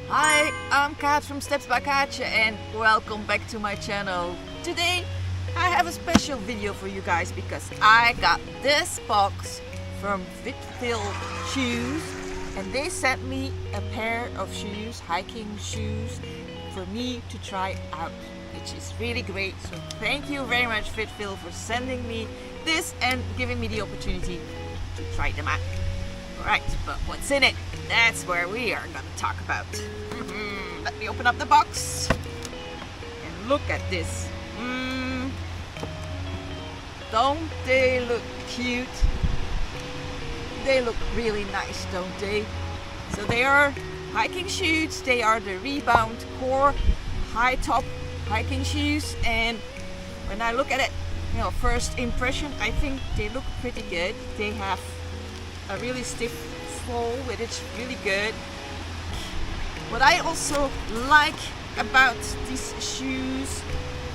Hi, I'm Kaat from Steps by Kaatje and welcome back to my channel. Today I have a special video for you guys because I got this box from FitVille shoes and they sent me a pair of shoes, hiking shoes, for me to try out, which is really great. So thank you very much FitVille for sending me this and giving me the opportunity to try them out. Alright, but what's in it? That's where we are gonna talk about. Let me open up the box and look at this. Don't they look cute? They look really nice, don't they? So they are hiking shoes. They are the Rebound Core high top hiking shoes, and when I look at it, first impression, I think they look pretty good. They have a really stiff sole, which is really good. What I also like about these shoes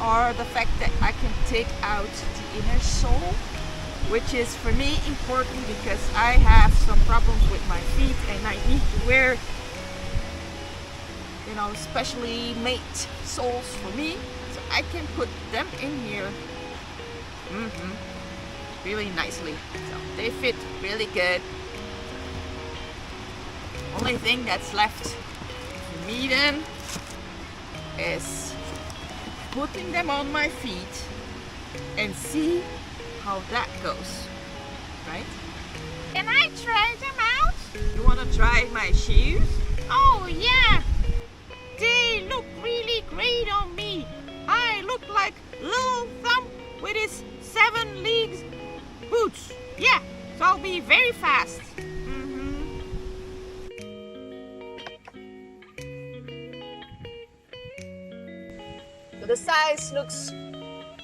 are the fact that I can take out the inner sole, which is for me important because I have some problems with my feet and I need to wear specially made soles for me, so I can put them in here really nicely. So they fit really good. Only thing that's left for me then is putting them on my feet and see how that goes, right? Can I try them out? You want to try my shoes? Oh yeah! They look really great on me. I look like Little Thumb with his 7 leagues boots. Yeah, so I'll be very fast. So the size looks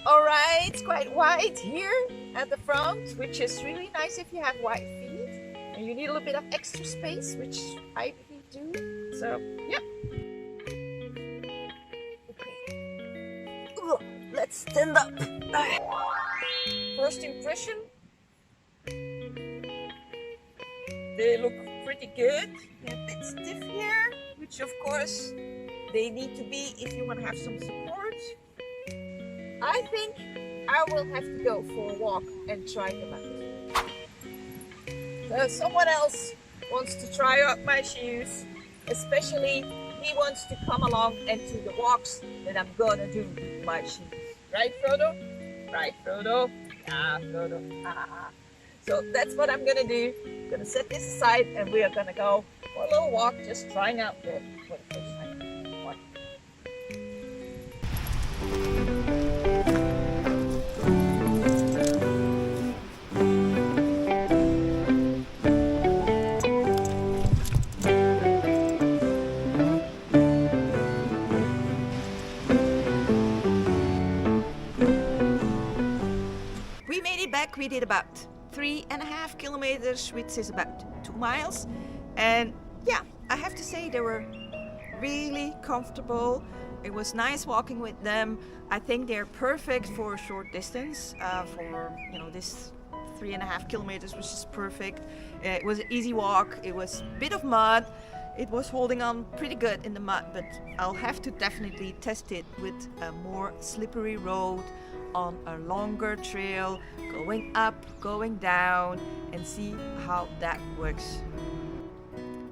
alright, it's quite wide here at the front, which is really nice if you have wide feet and you need a little bit of extra space, which I really do. So yeah. Okay. Let's stand up. First impression, they look pretty good. They're a bit stiff here, which of course they need to be if you want to have some support. I think I will have to go for a walk and try them out. So if someone else wants to try out my shoes, especially he wants to come along and do the walks that I'm gonna do with my shoes. Right, Frodo? Right, Frodo? Yeah, Frodo. So that's what I'm gonna do. I'm gonna set this aside and we are gonna go for a little walk, just trying out them for the first time. We did about 3.5 kilometers, which is about 2 miles, and yeah, I have to say they were really comfortable. It was nice walking with them. I think they're perfect for a short distance. For this 3.5 kilometers, which is perfect. It was an easy walk. It was a bit of mud. It was holding on pretty good in the mud, but I'll have to definitely test it with a more slippery road on a longer trail, going up, going down, and see how that works.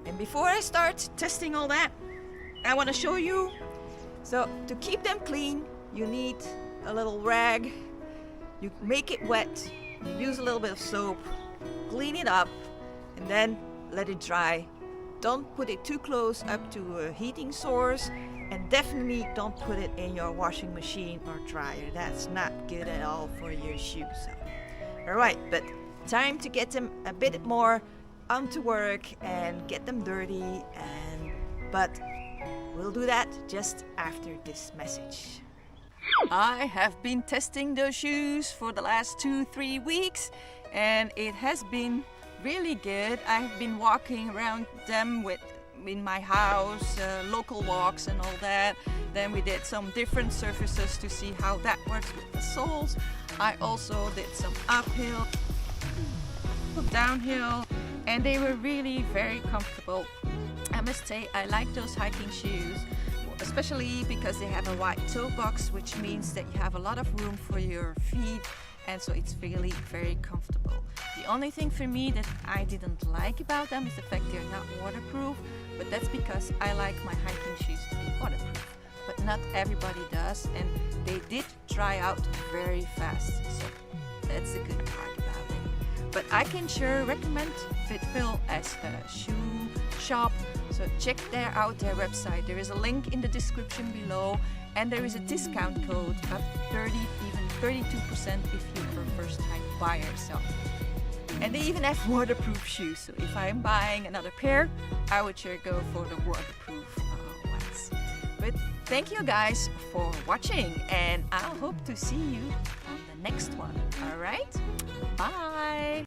And before I start testing all that, I want to show you. So to keep them clean, you need a little rag. You make it wet, you use a little bit of soap, clean it up, and then let it dry. Don't put it too close up to a heating source, and definitely don't put it in your washing machine or dryer. That's not good at all for your shoes. Alright, but time to get them a bit more onto work and get them dirty, but we'll do that just after this message. I have been testing those shoes for the last 2-3 weeks and it has been really good. I've been walking around them in my house, local walks and all that. Then we did some different surfaces to see how that works with the soles. I also did some uphill, downhill, and they were really very comfortable. I must say I like those hiking shoes, especially because they have a wide toe box, which means that you have a lot of room for your feet, and so it's really very comfortable. The only thing for me that I didn't like about them is the fact they're not waterproof, but that's because I like my hiking shoes to be waterproof. But not everybody does, and they did dry out very fast, so that's a good part about it. But I can sure recommend FitVille as a shoe shop, so check out their website. There is a link in the description below, and there is a discount code of 30, even 32% if you're a first-time buyer. So, and they even have waterproof shoes, so if I'm buying another pair, I would sure go for the waterproof ones. But thank you guys for watching, and I hope to see you on the next one. Alright? Bye!